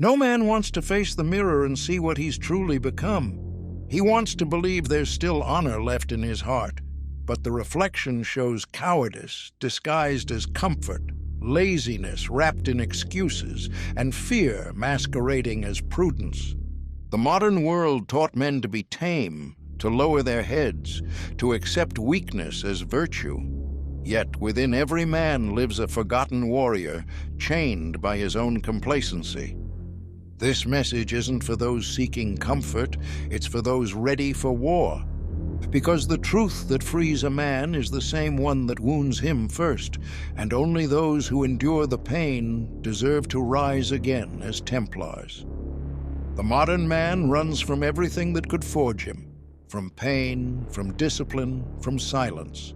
No man wants to face the mirror and see what he's truly become. He wants to believe there's still honor left in his heart, but the reflection shows cowardice disguised as comfort, laziness wrapped in excuses, and fear masquerading as prudence. The modern world taught men to be tame, to lower their heads, to accept weakness as virtue. Yet within every man lives a forgotten warrior, chained by his own complacency. This message isn't for those seeking comfort, it's for those ready for war. Because the truth that frees a man is the same one that wounds him first, and only those who endure the pain deserve to rise again as Templars. The modern man runs from everything that could forge him, from pain, from discipline, from silence.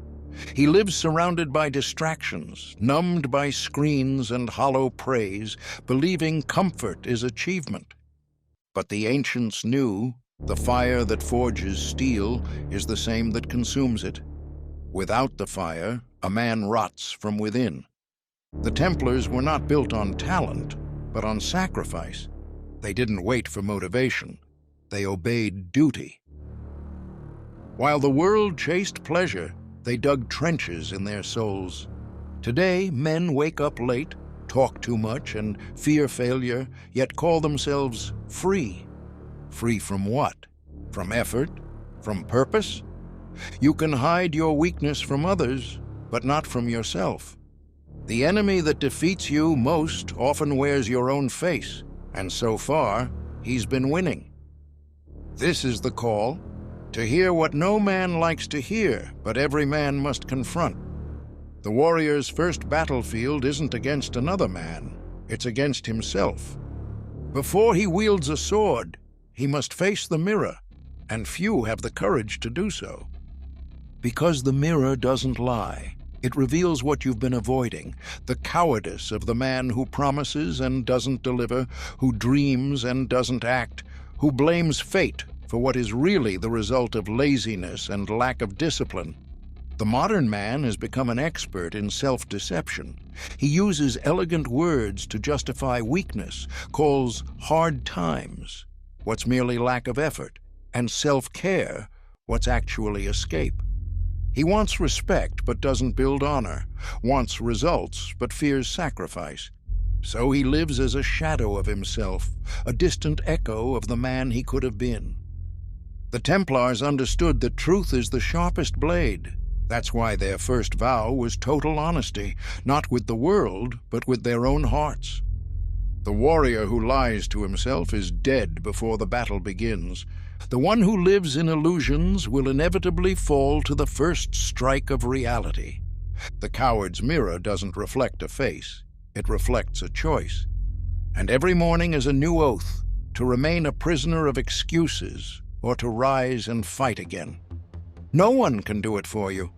He lives surrounded by distractions, numbed by screens and hollow praise, believing comfort is achievement. But the ancients knew the fire that forges steel is the same that consumes it. Without the fire, a man rots from within. The Templars were not built on talent, but on sacrifice. They didn't wait for motivation. They obeyed duty. While the world chased pleasure, they dug trenches in their souls. Today, men wake up late, talk too much, and fear failure, yet call themselves free. Free from what? From effort? From purpose? You can hide your weakness from others, but not from yourself. The enemy that defeats you most often wears your own face, and so far, he's been winning. This is the call, to hear what no man likes to hear, but every man must confront. The warrior's first battlefield isn't against another man, it's against himself. Before he wields a sword, he must face the mirror, and few have the courage to do so. Because the mirror doesn't lie, it reveals what you've been avoiding, the cowardice of the man who promises and doesn't deliver, who dreams and doesn't act, who blames fate for what is really the result of laziness and lack of discipline. The modern man has become an expert in self-deception. He uses elegant words to justify weakness, calls hard times what's merely lack of effort, and self-care what's actually escape. He wants respect but doesn't build honor, wants results but fears sacrifice. So he lives as a shadow of himself, a distant echo of the man he could have been. The Templars understood that truth is the sharpest blade. That's why their first vow was total honesty, not with the world, but with their own hearts. The warrior who lies to himself is dead before the battle begins. The one who lives in illusions will inevitably fall to the first strike of reality. The coward's mirror doesn't reflect a face, it reflects a choice. And every morning is a new oath, to remain a prisoner of excuses, or to rise and fight again. No one can do it for you.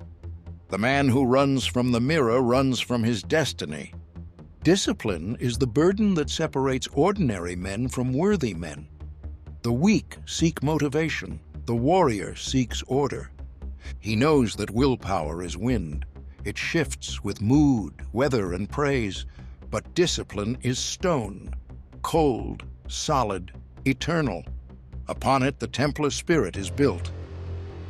The man who runs from the mirror runs from his destiny. Discipline is the burden that separates ordinary men from worthy men. The weak seek motivation, the warrior seeks order. He knows that willpower is wind. It shifts with mood, weather, and praise. But discipline is stone, cold, solid, eternal. Upon it, the Templar spirit is built.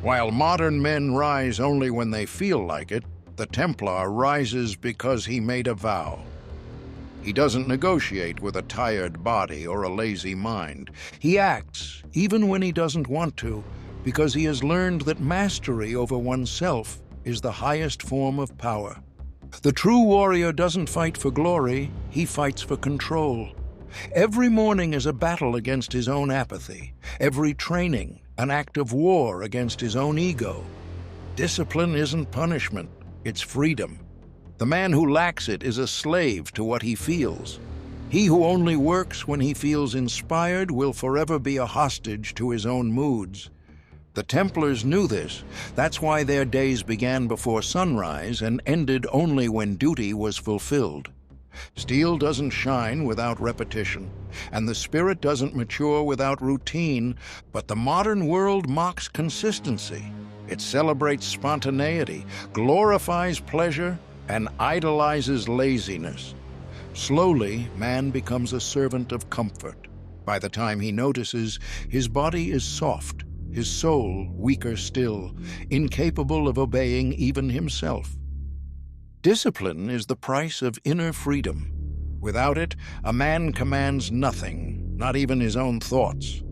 While modern men rise only when they feel like it, the Templar rises because he made a vow. He doesn't negotiate with a tired body or a lazy mind. He acts, even when he doesn't want to, because he has learned that mastery over oneself is the highest form of power. The true warrior doesn't fight for glory, he fights for control. Every morning is a battle against his own apathy. Every training, an act of war against his own ego. Discipline isn't punishment, it's freedom. The man who lacks it is a slave to what he feels. He who only works when he feels inspired will forever be a hostage to his own moods. The Templars knew this. That's why their days began before sunrise and ended only when duty was fulfilled. Steel doesn't shine without repetition, and the spirit doesn't mature without routine, but the modern world mocks consistency. It celebrates spontaneity, glorifies pleasure, and idolizes laziness. Slowly, man becomes a servant of comfort. By the time he notices, his body is soft, his soul weaker still, incapable of obeying even himself. Discipline is the price of inner freedom. Without it, a man commands nothing, not even his own thoughts.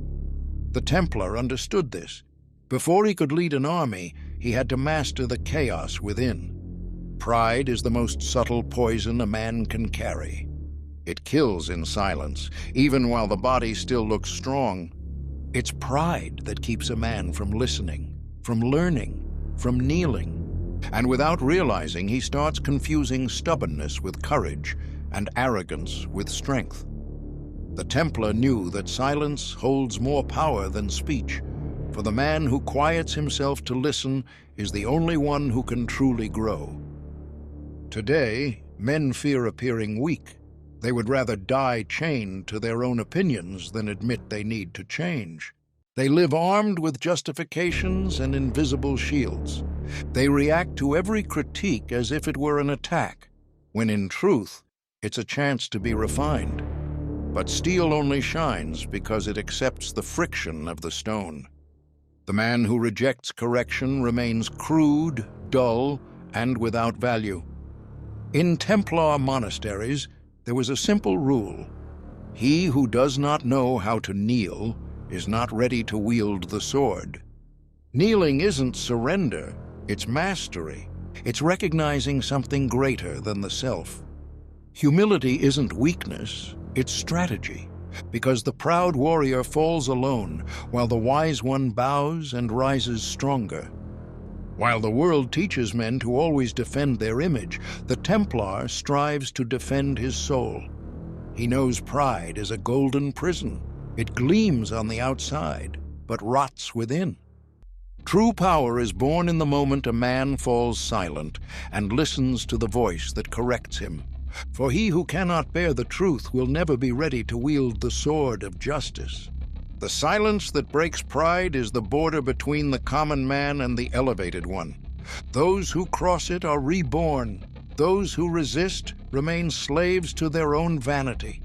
The Templar understood this. Before he could lead an army, he had to master the chaos within. Pride is the most subtle poison a man can carry. It kills in silence, even while the body still looks strong. It's pride that keeps a man from listening, from learning, from kneeling. And without realizing, he starts confusing stubbornness with courage and arrogance with strength. The Templar knew that silence holds more power than speech, for the man who quiets himself to listen is the only one who can truly grow. Today, men fear appearing weak. They would rather die chained to their own opinions than admit they need to change. They live armed with justifications and invisible shields. They react to every critique as if it were an attack, when in truth, it's a chance to be refined. But steel only shines because it accepts the friction of the stone. The man who rejects correction remains crude, dull, and without value. In Templar monasteries, there was a simple rule. He who does not know how to kneel is not ready to wield the sword. Kneeling isn't surrender, it's mastery. It's recognizing something greater than the self. Humility isn't weakness, it's strategy, because the proud warrior falls alone, while the wise one bows and rises stronger. While the world teaches men to always defend their image, the Templar strives to defend his soul. He knows pride is a golden prison. It gleams on the outside, but rots within. True power is born in the moment a man falls silent and listens to the voice that corrects him. For he who cannot bear the truth will never be ready to wield the sword of justice. The silence that breaks pride is the border between the common man and the elevated one. Those who cross it are reborn. Those who resist remain slaves to their own vanity.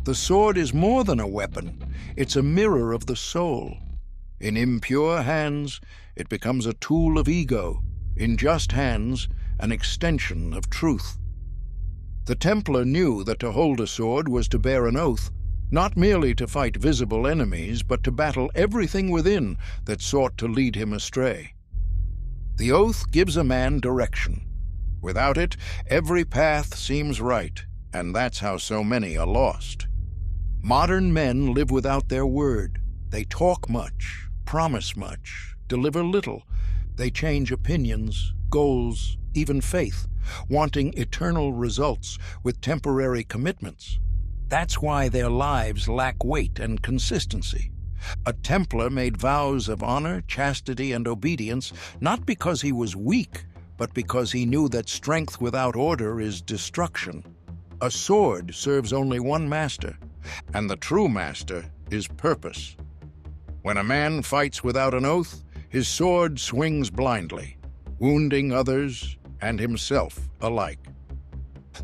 The sword is more than a weapon. It's a mirror of the soul. In impure hands, it becomes a tool of ego. In just hands, an extension of truth. The Templar knew that to hold a sword was to bear an oath, not merely to fight visible enemies, but to battle everything within that sought to lead him astray. The oath gives a man direction. Without it, every path seems right, and that's how so many are lost. Modern men live without their word. They talk much, promise much, deliver little. They change opinions, goals, even faith, wanting eternal results with temporary commitments. That's why their lives lack weight and consistency. A Templar made vows of honor, chastity, and obedience, not because he was weak, but because he knew that strength without order is destruction. A sword serves only one master, and the true master is purpose. When a man fights without an oath, his sword swings blindly, wounding others and himself alike.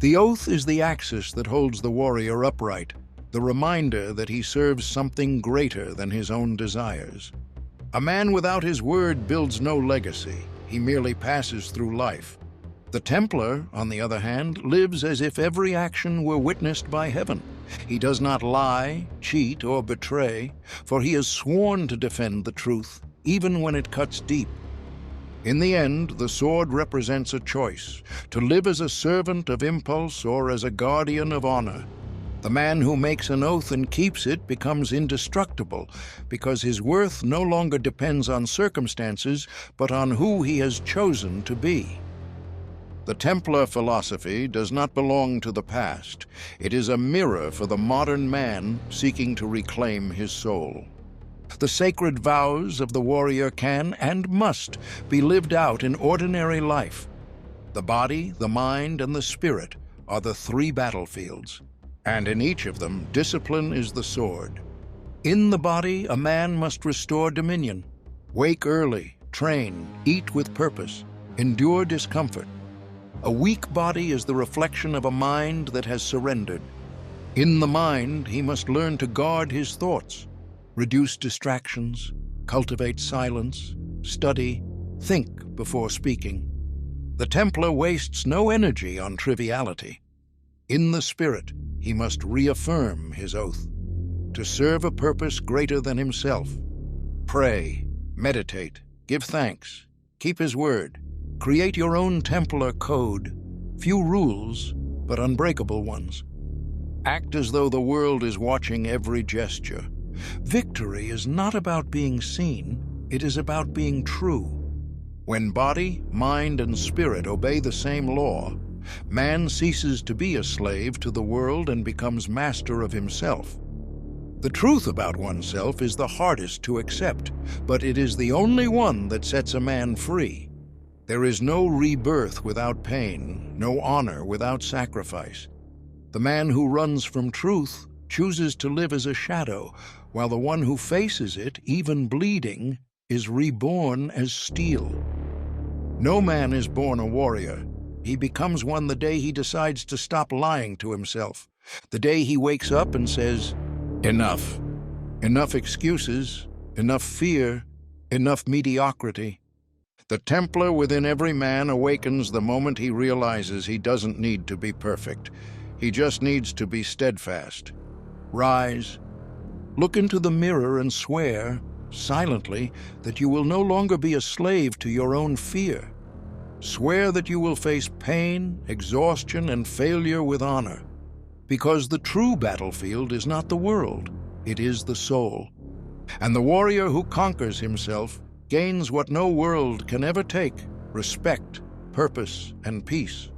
The oath is the axis that holds the warrior upright, the reminder that he serves something greater than his own desires. A man without his word builds no legacy. He merely passes through life. The Templar, on the other hand, lives as if every action were witnessed by heaven. He does not lie, cheat, or betray, for he has sworn to defend the truth, even when it cuts deep. In the end, the sword represents a choice, to live as a servant of impulse or as a guardian of honor. The man who makes an oath and keeps it becomes indestructible, because his worth no longer depends on circumstances, but on who he has chosen to be. The Templar philosophy does not belong to the past. It is a mirror for the modern man seeking to reclaim his soul. The sacred vows of the warrior can and must be lived out in ordinary life. The body, the mind, and the spirit are the three battlefields, and in each of them, discipline is the sword. In the body, a man must restore dominion. Wake early, train, eat with purpose, endure discomfort. A weak body is the reflection of a mind that has surrendered. In the mind, he must learn to guard his thoughts, reduce distractions, cultivate silence, study, think before speaking. The Templar wastes no energy on triviality. In the spirit, he must reaffirm his oath, to serve a purpose greater than himself. Pray, meditate, give thanks, keep his word, create your own Templar Code, few rules, but unbreakable ones. Act as though the world is watching every gesture. Victory is not about being seen, it is about being true. When body, mind, and spirit obey the same law, man ceases to be a slave to the world and becomes master of himself. The truth about oneself is the hardest to accept, but it is the only one that sets a man free. There is no rebirth without pain, no honor without sacrifice. The man who runs from truth chooses to live as a shadow, while the one who faces it, even bleeding, is reborn as steel. No man is born a warrior. He becomes one the day he decides to stop lying to himself, the day he wakes up and says, "Enough. Enough excuses, enough fear, enough mediocrity." The Templar within every man awakens the moment he realizes he doesn't need to be perfect. He just needs to be steadfast. Rise, look into the mirror and swear, silently, that you will no longer be a slave to your own fear. Swear that you will face pain, exhaustion, and failure with honor. Because the true battlefield is not the world, it is the soul. And the warrior who conquers himself gains what no world can ever take: respect, purpose, and peace.